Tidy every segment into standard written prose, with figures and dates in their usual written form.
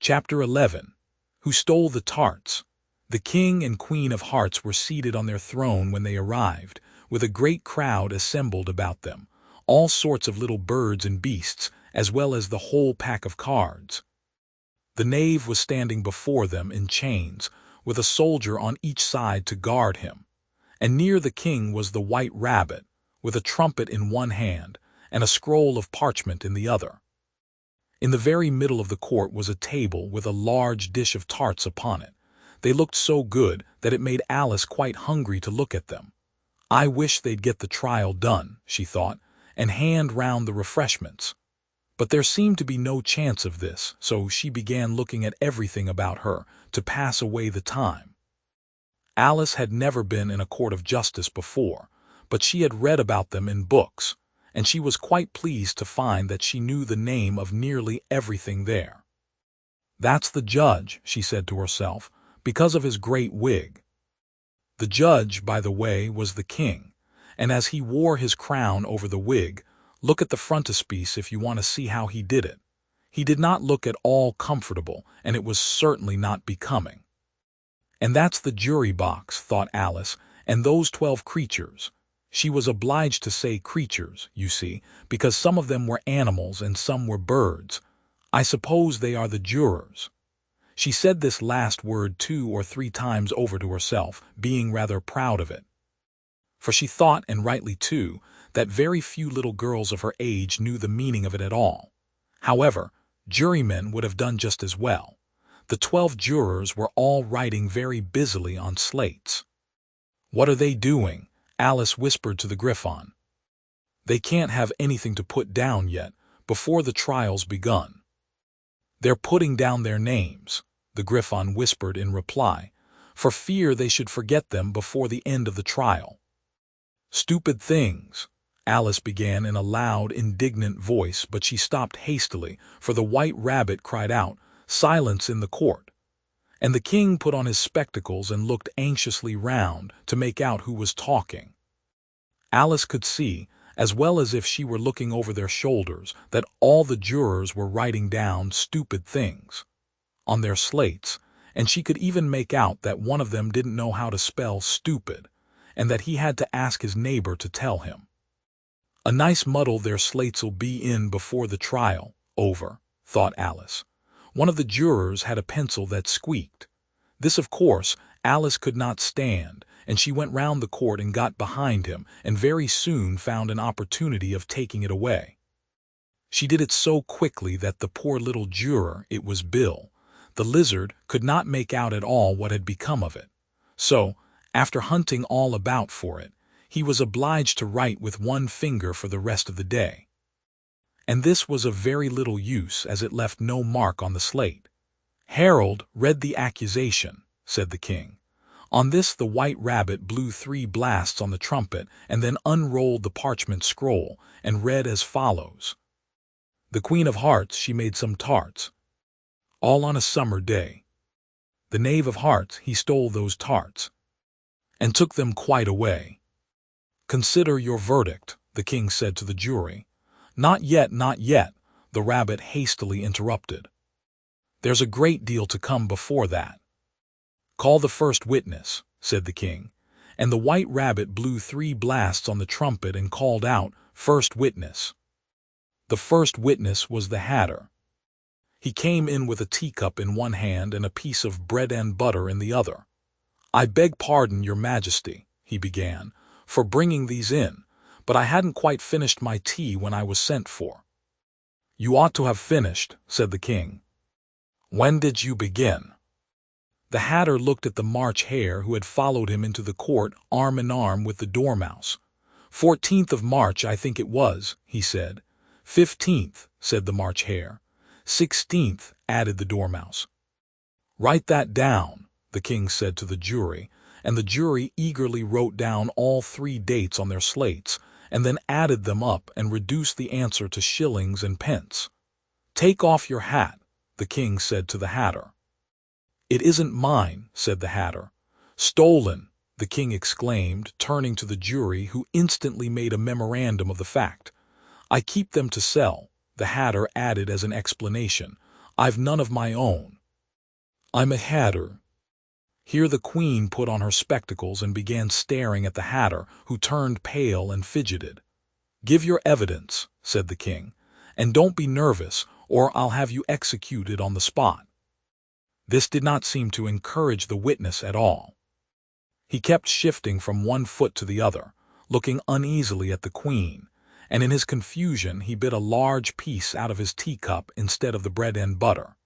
Chapter 11. Who Stole the Tarts? The King and Queen of Hearts were seated on their throne when they arrived, with a great crowd assembled about them, all sorts of little birds and beasts, as well as the whole pack of cards. The knave was standing before them in chains, with a soldier on each side to guard him, and near the king was the white rabbit, with a trumpet in one hand and a scroll of parchment in the other. In the very middle of the court was a table with a large dish of tarts upon it. They looked so good that it made Alice quite hungry to look at them. I wish they'd get the trial done, she thought, and hand round the refreshments. But there seemed to be no chance of this, so she began looking at everything about her to pass away the time. Alice had never been in a court of justice before, but she had read about them in books, and she was quite pleased to find that she knew the name of nearly everything there. "That's the judge," she said to herself, because of his great wig. The judge, by the way, was the king, and as he wore his crown over the wig, look at the frontispiece if you want to see how he did it. He did not look at all comfortable, and it was certainly not becoming. And that's the jury box, thought Alice, and those 12 creatures. She was obliged to say creatures, you see, because some of them were animals and some were birds. I suppose they are the jurors. She said this last word 2 or 3 times over to herself, being rather proud of it. For she thought, and rightly too, that very few little girls of her age knew the meaning of it at all. However, jurymen would have done just as well. The 12 jurors were all writing very busily on slates. "What are they doing?" Alice whispered to the Griffon. "They can't have anything to put down yet, before the trial's begun." "They're putting down their names," the Griffon whispered in reply, for fear they should forget them before the end of the trial. "Stupid things," Alice began in a loud, indignant voice, but she stopped hastily, for the white rabbit cried out, "Silence in the court!" And the king put on his spectacles and looked anxiously round to make out who was talking. Alice could see, as well as if she were looking over their shoulders, that all the jurors were writing down stupid things on their slates, and she could even make out that one of them didn't know how to spell stupid, and that he had to ask his neighbor to tell him. "A nice muddle their slates'll be in before the trial over," thought Alice. One of the jurors had a pencil that squeaked. This, of course, Alice could not stand, and she went round the court and got behind him, and very soon found an opportunity of taking it away. She did it so quickly that the poor little juror, it was Bill, the lizard, could not make out at all what had become of it. So, after hunting all about for it, he was obliged to write with one finger for the rest of the day. And this was of very little use, as it left no mark on the slate. "Harold, read the accusation," said the king. On this the white rabbit blew 3 blasts on the trumpet and then unrolled the parchment scroll and read as follows. "The Queen of Hearts, she made some tarts, all on a summer day. The Knave of Hearts, he stole those tarts, and took them quite away." "Consider your verdict," the king said to the jury. "Not yet, not yet," the rabbit hastily interrupted. "There's a great deal to come before that." "Call the first witness," said the king, and the white rabbit blew 3 blasts on the trumpet and called out, "First witness." The first witness was the Hatter. He came in with a teacup in one hand and a piece of bread and butter in the other. "I beg pardon, your majesty," he began, "for bringing these in, but I hadn't quite finished my tea when I was sent for." "You ought to have finished," said the king. "When did you begin?" The Hatter looked at the March Hare, who had followed him into the court arm in arm with the Dormouse. 14th of March, I think it was," he said. 15th, said the March Hare. 16th, added the Dormouse. "Write that down," the king said to the jury, and the jury eagerly wrote down all 3 dates on their slates, and then added them up and reduced the answer to shillings and pence. "Take off your hat," the king said to the Hatter. "It isn't mine," said the Hatter. "Stolen," the king exclaimed, turning to the jury, who instantly made a memorandum of the fact. "I keep them to sell," the Hatter added as an explanation. I've none of my own. I'm a hatter." Here the queen put on her spectacles and began staring at the hatter, who turned pale and fidgeted. "Give your evidence," said the king, "and don't be nervous, or I'll have you executed on the spot." This did not seem to encourage the witness at all. He kept shifting from one foot to the other, looking uneasily at the queen, and in his confusion he bit a large piece out of his teacup instead of the bread and butter.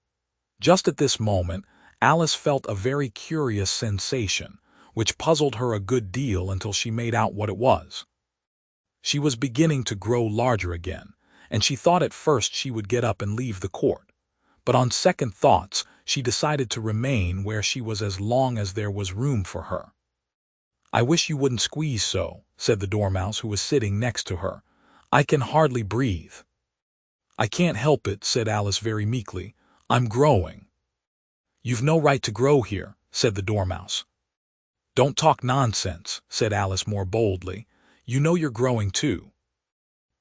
Just at this moment, Alice felt a very curious sensation, which puzzled her a good deal until she made out what it was. She was beginning to grow larger again, and she thought at first she would get up and leave the court. But on second thoughts, she decided to remain where she was as long as there was room for her. "I wish you wouldn't squeeze so," said the Dormouse, who was sitting next to her. "I can hardly breathe." "I can't help it," said Alice very meekly. "I'm growing." "You've no right to grow here," said the Dormouse. "Don't talk nonsense," said Alice more boldly. "You know you're growing too."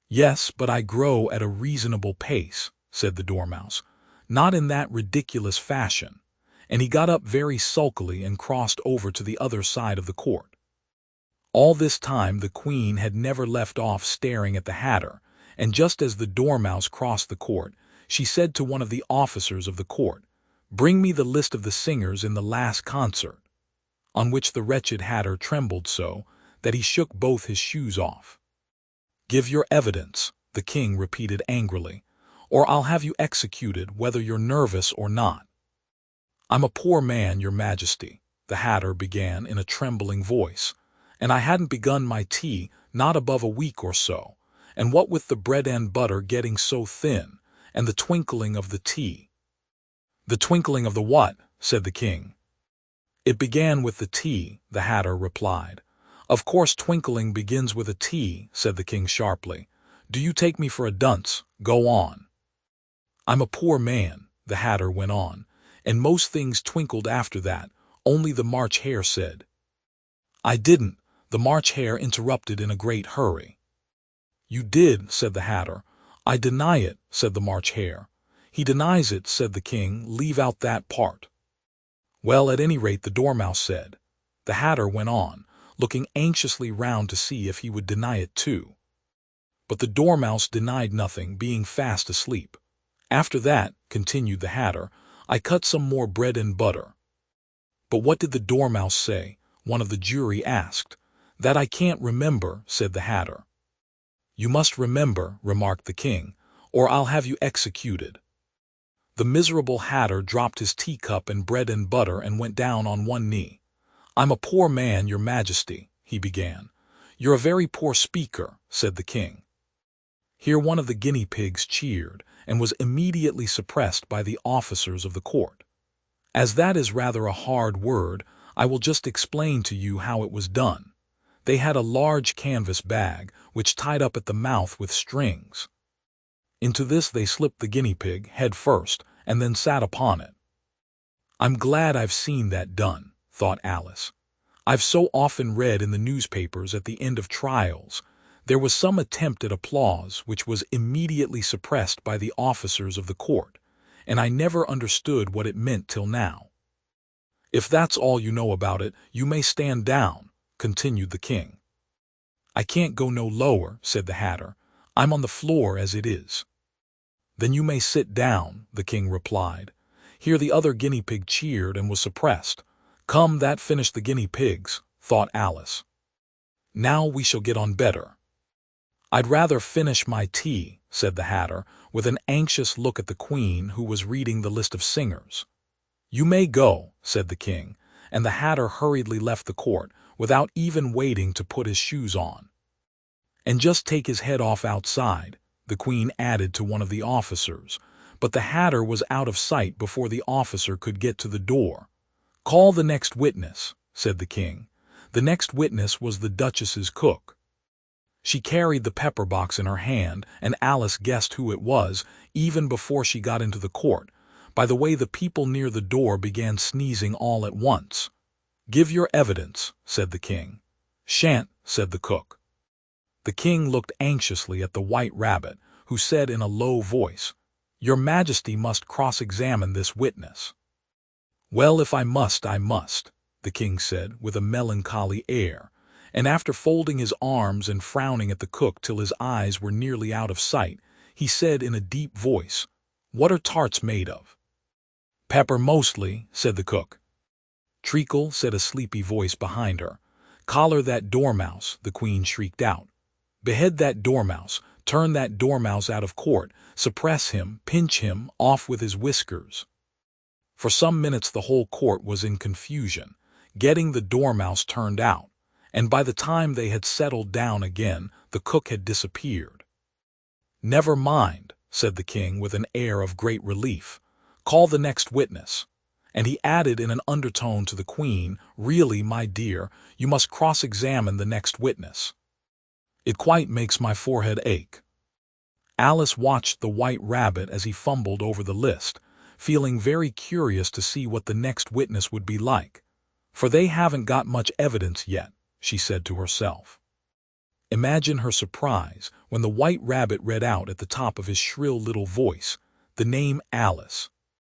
"Yes, but I grow at a reasonable pace," said the Dormouse. "Not in that ridiculous fashion." And he got up very sulkily and crossed over to the other side of the court. All this time the queen had never left off staring at the hatter, and just as the Dormouse crossed the court, she said to one of the officers of the court, "Bring me the list of the singers in the last concert," on which the wretched hatter trembled so that he shook both his shoes off. "Give your evidence," the king repeated angrily, "or I'll have you executed whether you're nervous or not." "I'm a poor man, your majesty," the hatter began in a trembling voice, "and I hadn't begun my tea not above a week or so, and what with the bread and butter getting so thin, and the twinkling of the tea—" "The twinkling of the what?" said the king. "It began with the tea," the hatter replied. "Of course twinkling begins with a T," said the king sharply. "Do you take me for a dunce? Go on." "I'm a poor man," the hatter went on, "and most things twinkled after that, only the March Hare said—" "I didn't," the March Hare interrupted in a great hurry. "You did," said the hatter. "I deny it," said the March Hare. "He denies it," said the king. "Leave out that part." "Well, at any rate," the Dormouse said. The hatter went on, looking anxiously round to see if he would deny it too. But the Dormouse denied nothing, being fast asleep. "After that," continued the hatter, "I cut some more bread and butter." "But what did the Dormouse say?" one of the jury asked. "That I can't remember," said the hatter. "You must remember," remarked the king, "or I'll have you executed." The miserable hatter dropped his teacup and bread and butter and went down on one knee. "I'm a poor man, your majesty," he began. "You're a very poor speaker," said the king. Here one of the guinea pigs cheered, and was immediately suppressed by the officers of the court. As that is rather a hard word, I will just explain to you how it was done. They had a large canvas bag, which tied up at the mouth with strings. Into this they slipped the guinea pig, head first, and then sat upon it. "I'm glad I've seen that done," thought Alice. "I've so often read in the newspapers at the end of trials, there was some attempt at applause which was immediately suppressed by the officers of the court, and I never understood what it meant till now." "If that's all you know about it, you may stand down," continued the king. "I can't go no lower," said the hatter. "I'm on the floor as it is." "Then you may sit down," the king replied. Here the other guinea pig cheered and was suppressed. "Come, that finished the guinea pigs," thought Alice. "Now we shall get on better." "I'd rather finish my tea," said the hatter, with an anxious look at the queen, who was reading the list of singers. "You may go," said the king, and the hatter hurriedly left the court, without even waiting to put his shoes on. "And just take his head off outside," the queen added to one of the officers, but the hatter was out of sight before the officer could get to the door. "Call the next witness," said the king. The next witness was the duchess's cook. She carried the pepper box in her hand, and Alice guessed who it was, even before she got into the court, by the way the people near the door began sneezing all at once. "Give your evidence," said the king. "Shan't," said the cook. The king looked anxiously at the white rabbit, who said in a low voice, Your Majesty must cross-examine this witness." "Well, if I must, I must," the king said with a melancholy air, and after folding his arms and frowning at the cook till his eyes were nearly out of sight, he said in a deep voice, "What are tarts made of?" "Pepper mostly," said the cook. "Treacle," said a sleepy voice behind her. "Collar that dormouse," the queen shrieked out. "Behead that dormouse, turn that dormouse out of court, suppress him, pinch him, off with his whiskers." For some minutes the whole court was in confusion, getting the dormouse turned out, and by the time they had settled down again, the cook had disappeared. "Never mind," said the king with an air of great relief. "Call the next witness." And he added in an undertone to the queen, "Really, my dear, you must cross-examine the next witness. It quite makes my forehead ache." Alice watched the White Rabbit as he fumbled over the list, feeling very curious to see what the next witness would be like. "For they haven't got much evidence yet," she said to herself. Imagine her surprise when the White Rabbit read out at the top of his shrill little voice the name Alice.